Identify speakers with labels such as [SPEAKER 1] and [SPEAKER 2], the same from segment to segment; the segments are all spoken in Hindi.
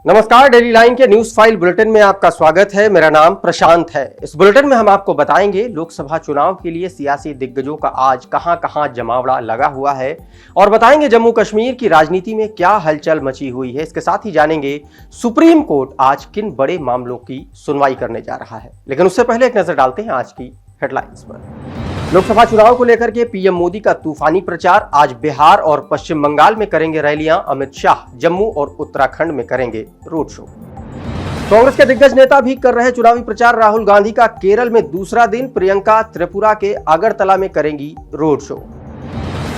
[SPEAKER 1] नमस्कार, डेली लाइन के न्यूज फाइल बुलेटिन में आपका स्वागत है। मेरा नाम प्रशांत है। इस बुलेटिन में हम आपको बताएंगे लोकसभा चुनाव के लिए सियासी दिग्गजों का आज कहां जमावड़ा लगा हुआ है और बताएंगे जम्मू कश्मीर की राजनीति में क्या हलचल मची हुई है। इसके साथ ही जानेंगे सुप्रीम कोर्ट आज किन बड़े मामलों की सुनवाई करने जा रहा है। लेकिन उससे पहले एक नजर डालते हैं आज की हेडलाइंस पर। लोकसभा चुनाव को लेकर के पीएम मोदी का तूफानी प्रचार। आज बिहार और पश्चिम बंगाल में करेंगे रैलियां। अमित शाह जम्मू और उत्तराखंड में करेंगे रोड शो। कांग्रेस के दिग्गज नेता भी कर रहे चुनावी प्रचार। राहुल गांधी का केरल में दूसरा दिन। प्रियंका त्रिपुरा के अगरतला में करेंगी रोड शो।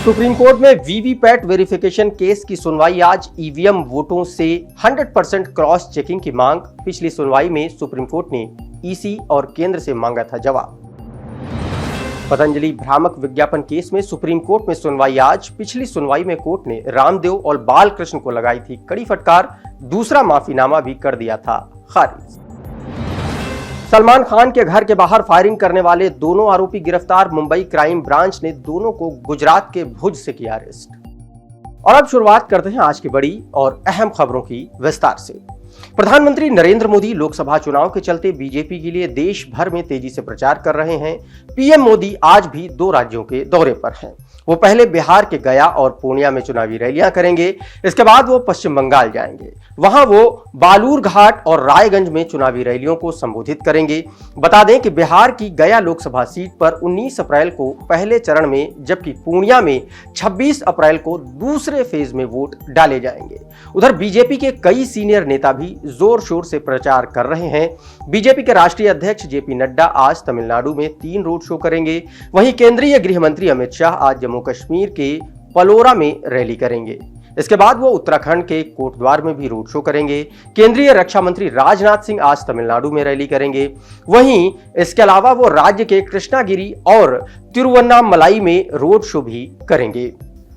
[SPEAKER 1] सुप्रीम कोर्ट में वीवीपैट वेरिफिकेशन केस की सुनवाई आज। ईवीएम वोटों से 100% क्रॉस चेकिंग की मांग। पिछली सुनवाई में सुप्रीम कोर्ट ने ईसी और केंद्र से मांगा था जवाब। पतंजलि भ्रामक विज्ञापन केस में सुप्रीम कोर्ट में सुनवाई आज। पिछली सुनवाई में कोर्ट ने रामदेव और बालकृष्ण को लगाई थी कड़ी फटकार। दूसरा माफीनामा भी कर दिया था खारिज। सलमान खान के घर के बाहर फायरिंग करने वाले दोनों आरोपी गिरफ्तार। मुंबई क्राइम ब्रांच ने दोनों को गुजरात के भुज से किया अरेस्ट। और अब शुरुआत करते हैं आज की बड़ी और अहम खबरों की विस्तार से। प्रधानमंत्री नरेंद्र मोदी लोकसभा चुनाव के चलते बीजेपी के लिए देश भर में तेजी से प्रचार कर रहे हैं। पीएम मोदी आज भी 2 राज्यों के दौरे पर हैं। वो पहले बिहार के गया और पूर्णिया में चुनावी रैलियां करेंगे। इसके बाद वो पश्चिम बंगाल जाएंगे। वहां वो बालूरघाट और रायगंज में चुनावी रैलियों को संबोधित करेंगे। बता दें कि बिहार की गया लोकसभा सीट पर 19 अप्रैल को पहले चरण में, जबकि पूर्णिया में 26 अप्रैल को दूसरे फेज में वोट डाले जाएंगे। उधर बीजेपी के कई सीनियर नेता भी जोर शोर से प्रचार कर रहे हैं। बीजेपी के राष्ट्रीय अध्यक्ष जेपी नड्डा आज तमिलनाडु में 3 रोड शो करेंगे। वहीं केंद्रीय गृह मंत्री अमित शाह आज जम्मू कश्मीर के पलोरा में रैली करेंगे। इसके बाद वो उत्तराखंड के कोटद्वार में भी रोड शो करेंगे। केंद्रीय रक्षा मंत्री राजनाथ सिंह आज तमिलनाडु में रैली करेंगे। वहीं इसके अलावा वो राज्य के कृष्णागिरी और तिरुवन्नामलाई में रोड शो भी करेंगे।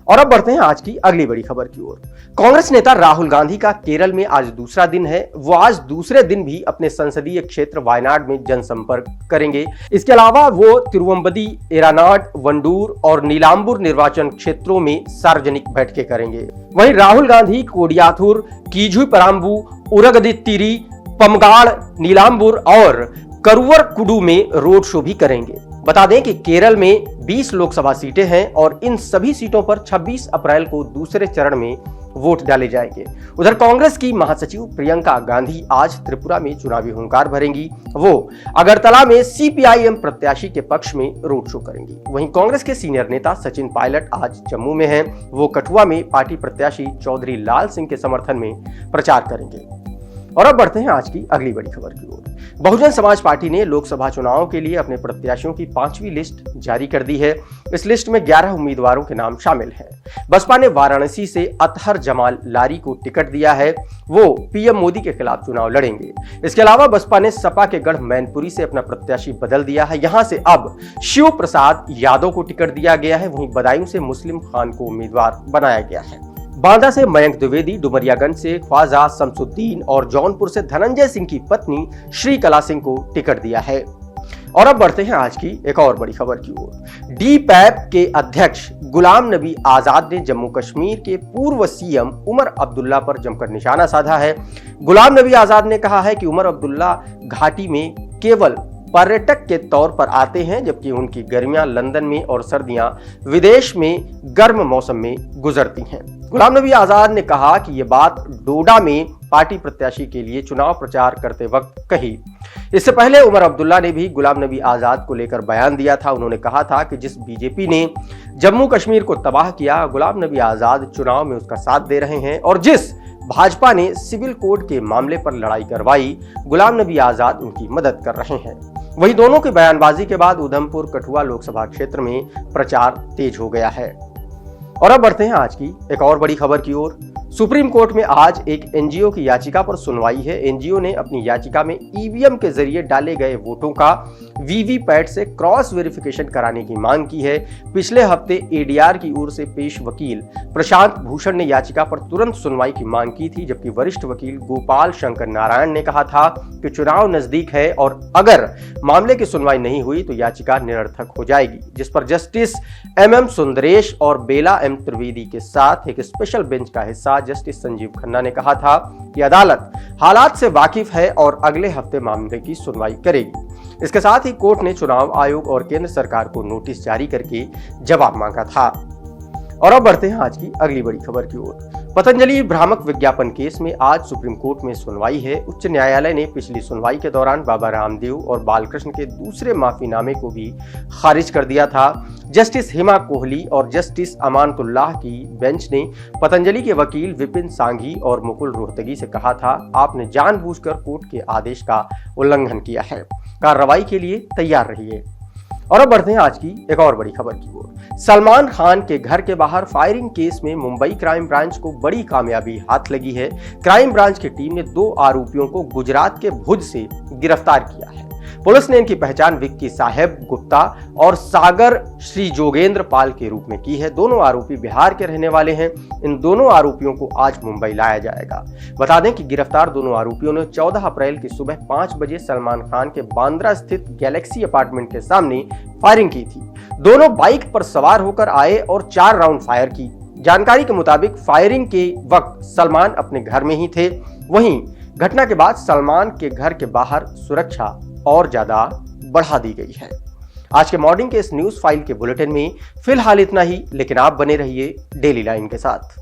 [SPEAKER 1] और अब बढ़ते हैं आज की अगली बड़ी खबर की ओर। कांग्रेस नेता राहुल गांधी का केरल में आज दूसरा दिन है। वो आज दूसरे दिन भी अपने संसदीय क्षेत्र वायनाड में जनसंपर्क करेंगे। इसके अलावा वो तिरुवंबदी, एरानाड, वंडूर और नीलांबुर निर्वाचन क्षेत्रों में सार्वजनिक बैठकें करेंगे। वहीं राहुल गांधी कोडियाथुर, कीझुपराम्बू, उरगदित्तिरी, पमगाड़, नीलांबुर और करुवरकुडू में रोड शो भी करेंगे। बता दें कि केरल में 20 लोकसभा सीटें हैं और इन सभी सीटों पर 26 अप्रैल को दूसरे चरण में वोट डाले जाएंगे। उधर कांग्रेस की महासचिव प्रियंका गांधी आज त्रिपुरा में चुनावी हुंकार भरेंगी। वो अगरतला में सीपीआईएम प्रत्याशी के पक्ष में रोड शो करेंगी। वहीं कांग्रेस के सीनियर नेता सचिन पायलट आज जम्मू में हैं। वो कठुआ में पार्टी प्रत्याशी चौधरी लाल सिंह के समर्थन में प्रचार करेंगे। और अब बढ़ते हैं आज की अगली बड़ी खबर की ओर। बहुजन समाज पार्टी ने लोकसभा चुनाव के लिए अपने प्रत्याशियों की 5वीं लिस्ट जारी कर दी है। इस लिस्ट में 11 उम्मीदवारों के नाम शामिल हैं। बसपा ने वाराणसी से अतहर जमाल लारी को टिकट दिया है। वो पीएम मोदी के खिलाफ चुनाव लड़ेंगे। इसके अलावा बसपा ने सपा के गढ़ मैनपुरी से अपना प्रत्याशी बदल दिया है। यहां से अब शिव प्रसाद यादव को टिकट दिया गया है। वहीं बदायूं से मुस्लिम खान को उम्मीदवार बनाया गया है। बांदा से मयंक द्विवेदी, डुमरियागंज से ख्वाजा शमसुद्दीन और जौनपुर से धनंजय सिंह की पत्नी श्रीकला सिंह को टिकट दिया है। और अब बढ़ते हैं आज की एक और बड़ी खबर की ओर। डीपैप के अध्यक्ष गुलाम नबी आजाद ने जम्मू कश्मीर के पूर्व सीएम उमर अब्दुल्ला पर जमकर निशाना साधा है। गुलाम नबी आजाद ने कहा है कि उमर अब्दुल्ला घाटी में केवल पर्यटक के तौर पर आते हैं, जबकि उनकी गर्मियां लंदन में और सर्दियां विदेश में गर्म मौसम में गुजरती हैं। गुलाम नबी आजाद ने कहा कि यह बात डोडा में पार्टी प्रत्याशी के लिए चुनाव प्रचार करते वक्त कही। इससे पहले उमर अब्दुल्ला ने भी गुलाम नबी आजाद को लेकर बयान दिया था। उन्होंने कहा था कि जिस बीजेपी ने जम्मू कश्मीर को तबाह किया, गुलाम नबी आजाद चुनाव में उसका साथ दे रहे हैं, और जिस भाजपा ने सिविल कोड के मामले पर लड़ाई करवाई, गुलाम नबी आजाद उनकी मदद कर रहे हैं। वहीं दोनों की बयानबाजी के बाद उधमपुर कठुआ लोकसभा क्षेत्र में प्रचार तेज हो गया है। और अब बढ़ते हैं आज की एक और बड़ी खबर की ओर। सुप्रीम कोर्ट में आज एक एनजीओ की याचिका पर सुनवाई है। एनजीओ ने अपनी याचिका में ईवीएम के जरिए डाले गए वोटों का वीवीपैट से क्रॉस वेरिफिकेशन कराने की मांग की है। पिछले हफ्ते एडीआर की ओर से पेश वकील प्रशांत भूषण ने याचिका पर तुरंत सुनवाई की मांग की थी, जबकि वरिष्ठ वकील गोपाल शंकर नारायण ने कहा था कि चुनाव नजदीक है और अगर मामले की सुनवाई नहीं हुई तो याचिका निरर्थक हो जाएगी, जिस पर जस्टिस एमएम सुंदरेश और बेला एम त्रिवेदी के साथ एक स्पेशल बेंच का हिस्सा जस्टिस संजीव खन्ना ने कहा था कि अदालत हालात से वाकिफ है और अगले हफ्ते मामले की सुनवाई करेगी। इसके साथ ही कोर्ट ने चुनाव आयोग और केंद्र सरकार को नोटिस जारी करके जवाब मांगा था। और अब बढ़ते हैं आज की अगली बड़ी खबर की ओर। पतंजलि भ्रामक विज्ञापन केस में आज सुप्रीम कोर्ट में सुनवाई है। उच्च न्यायालय ने पिछली सुनवाई के दौरान बाबा रामदेव और बालकृष्ण के दूसरे माफीनामे को भी खारिज कर दिया था। जस्टिस हेमा कोहली और जस्टिस अमानतुल्लाह की बेंच ने पतंजलि के वकील विपिन सांघी और मुकुल रोहतगी से कहा था, आपने जानबूझकर कोर्ट के आदेश का उल्लंघन किया है, कार्रवाई के लिए तैयार रहिए। और अब बढ़ते हैं आज की एक और बड़ी खबर की ओर। सलमान खान के घर के बाहर फायरिंग केस में मुंबई क्राइम ब्रांच को बड़ी कामयाबी हाथ लगी है। क्राइम ब्रांच की टीम ने 2 आरोपियों को गुजरात के भुज से गिरफ्तार किया है। पुलिस ने इनकी पहचान विक्की साहेब गुप्ता और सागर श्री जोगेंद्र पाल के रूप में की है। दोनों आरोपी बिहार के रहने वाले हैं। इन दोनों आरोपियों को आज मुंबई लाया जाएगा। बता दें कि गिरफ्तार दोनों आरोपियों ने 14 अप्रैल की सुबह 5 बजे सलमान खान के बांद्रा स्थित गैलेक्सी अपार्टमेंट के सामने फायरिंग की थी। दोनों बाइक पर सवार होकर आए और 4 राउंड फायर की। जानकारी के मुताबिक फायरिंग के वक्त सलमान अपने घर में ही थे। वहीं घटना के बाद सलमान के घर के बाहर सुरक्षा और ज्यादा बढ़ा दी गई है। आज के मॉर्निंग के इस न्यूज फाइल के बुलेटिन में फिलहाल इतना ही, लेकिन आप बने रहिए डेली लाइन के साथ।